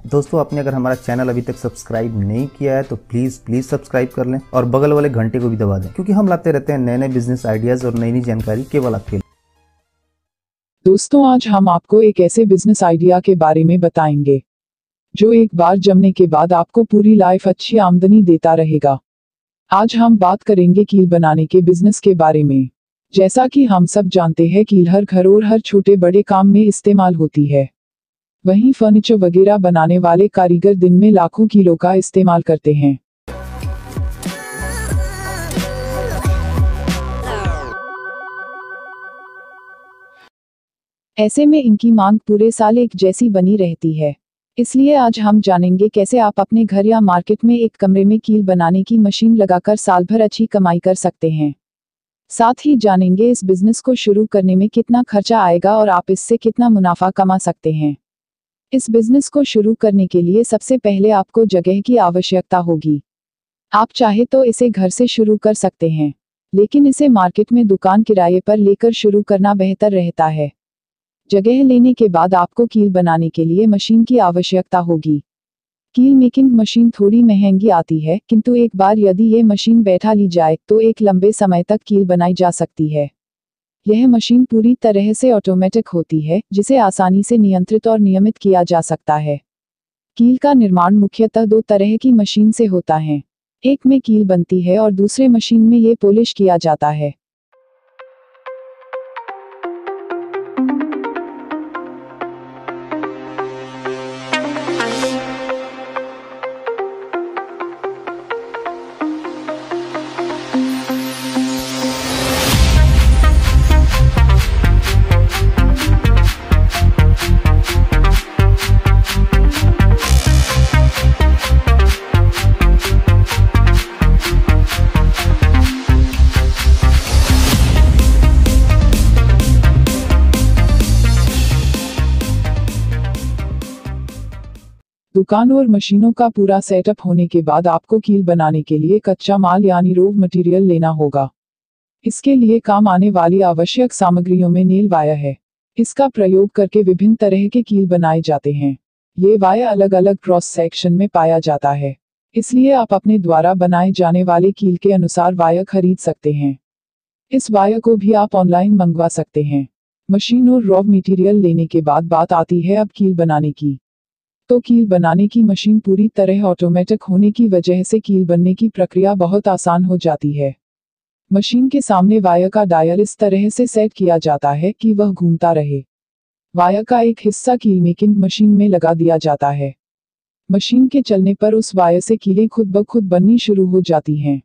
दोस्तों, आपने अगर हमारा चैनल अभी तक सब्सक्राइब नहीं किया है तो प्लीज सब्सक्राइब कर लें और बगल वाले घंटे को भी दबा दें, क्योंकि हम लाते रहते हैं नए नए बिजनेस आइडियाज और नई नई जानकारी केवल आपके लिए। दोस्तों, आज हम आपको एक ऐसे बिजनेस आइडिया के बारे में बताएंगे जो एक बार जमने के बाद आपको पूरी लाइफ अच्छी आमदनी देता रहेगा। आज हम बात करेंगे कील बनाने के बिजनेस के बारे में। जैसा कि हम सब जानते हैं, कील हर घर और हर छोटे बड़े काम में इस्तेमाल होती है। वहीं फर्नीचर वगैरह बनाने वाले कारीगर दिन में लाखों कीलों का इस्तेमाल करते हैं। ऐसे में इनकी मांग पूरे साल एक जैसी बनी रहती है। इसलिए आज हम जानेंगे कैसे आप अपने घर या मार्केट में एक कमरे में कील बनाने की मशीन लगाकर साल भर अच्छी कमाई कर सकते हैं। साथ ही जानेंगे इस बिजनेस को शुरू करने में कितना खर्चा आएगा और आप इससे कितना मुनाफा कमा सकते हैं। इस बिजनेस को शुरू करने के लिए सबसे पहले आपको जगह की आवश्यकता होगी। आप चाहे तो इसे घर से शुरू कर सकते हैं, लेकिन इसे मार्केट में दुकान किराए पर लेकर शुरू करना बेहतर रहता है। जगह लेने के बाद आपको कील बनाने के लिए मशीन की आवश्यकता होगी। कील मेकिंग मशीन थोड़ी महंगी आती है, किंतु एक बार यदि ये मशीन बैठा ली जाए तो एक लंबे समय तक कील बनाई जा सकती है। यह मशीन पूरी तरह से ऑटोमेटिक होती है, जिसे आसानी से नियंत्रित और नियमित किया जा सकता है। कील का निर्माण मुख्यतः दो तरह की मशीन से होता है। एक में कील बनती है और दूसरे मशीन में ये पॉलिश किया जाता है। दुकान और मशीनों का पूरा सेटअप होने के बाद आपको कील बनाने के लिए कच्चा माल यानी रॉ मटेरियल लेना होगा। इसके लिए काम आने वाली आवश्यक सामग्रियों में नेल वायर है। इसका प्रयोग करके विभिन्न तरह के कील बनाए जाते हैं। ये वायर अलग अलग क्रॉस सेक्शन में पाया जाता है, इसलिए आप अपने द्वारा बनाए जाने वाले कील के अनुसार वायर खरीद सकते हैं। इस वायर को भी आप ऑनलाइन मंगवा सकते हैं। मशीन और रॉ मटेरियल लेने के बाद बात आती है अब कील बनाने की। तो कील बनाने की मशीन पूरी तरह ऑटोमेटिक होने की वजह से कील बनने की प्रक्रिया बहुत आसान हो जाती है। मशीन के सामने वायर का डायल इस तरह से सेट किया जाता है कि वह घूमता रहे। वायर का एक हिस्सा कील मेकिंग मशीन में लगा दिया जाता है। मशीन के चलने पर उस वायर से कीलें खुद ब खुद बननी शुरू हो जाती हैं।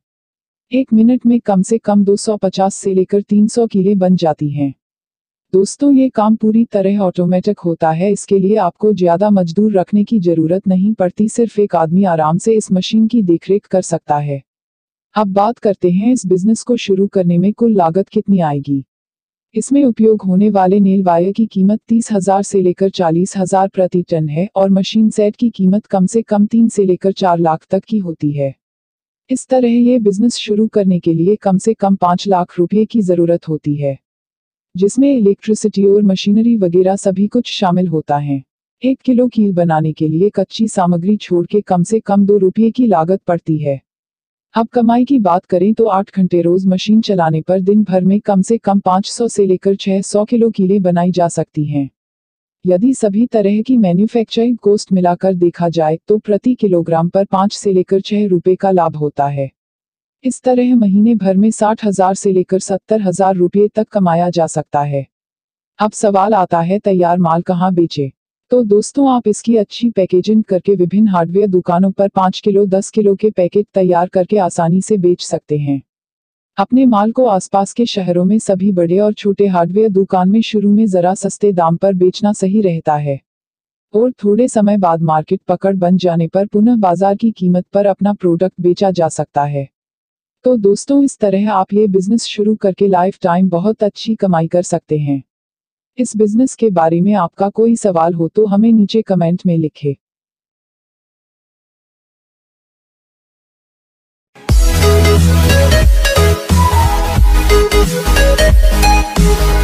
1 मिनट में कम से कम 250 से लेकर 300 कीलें बन जाती हैं। दोस्तों, ये काम पूरी तरह ऑटोमेटिक होता है, इसके लिए आपको ज्यादा मजदूर रखने की जरूरत नहीं पड़ती। सिर्फ एक आदमी आराम से इस मशीन की देखरेख कर सकता है। अब बात करते हैं इस बिजनेस को शुरू करने में कुल लागत कितनी आएगी। इसमें उपयोग होने वाले नेल वायर की कीमत 30,000 से लेकर 40,000 प्रति टन है और मशीन सेट की कीमत कम से कम 3 से लेकर 4 लाख तक की होती है। इस तरह ये बिजनेस शुरू करने के लिए कम से कम 5 लाख रुपये की जरूरत होती है, जिसमें इलेक्ट्रिसिटी और मशीनरी वगैरह सभी कुछ शामिल होता है। 1 किलो कील बनाने के लिए कच्ची सामग्री छोड़ के कम से कम 2 रुपये की लागत पड़ती है। अब कमाई की बात करें तो 8 घंटे रोज मशीन चलाने पर दिन भर में कम से कम 500 से लेकर 600 किलो कीलें बनाई जा सकती हैं। यदि सभी तरह की मैन्युफैक्चरिंग कॉस्ट मिलाकर देखा जाए तो प्रति किलोग्राम पर 5 से लेकर 6 रुपये का लाभ होता है। इस तरह महीने भर में 60,000 से लेकर 70,000 रुपये तक कमाया जा सकता है। अब सवाल आता है, तैयार माल कहाँ बेचे। तो दोस्तों, आप इसकी अच्छी पैकेजिंग करके विभिन्न हार्डवेयर दुकानों पर 5 किलो 10 किलो के पैकेट तैयार करके आसानी से बेच सकते हैं। अपने माल को आसपास के शहरों में सभी बड़े और छोटे हार्डवेयर दुकान में शुरू में जरा सस्ते दाम पर बेचना सही रहता है और थोड़े समय बाद मार्केट पकड़ बन जाने पर पुनः बाजार की कीमत पर अपना प्रोडक्ट बेचा जा सकता है। तो दोस्तों, इस तरह आप ये बिजनेस शुरू करके लाइफ टाइम बहुत अच्छी कमाई कर सकते हैं। इस बिजनेस के बारे में आपका कोई सवाल हो तो हमें नीचे कमेंट में लिखें। We'll be right back.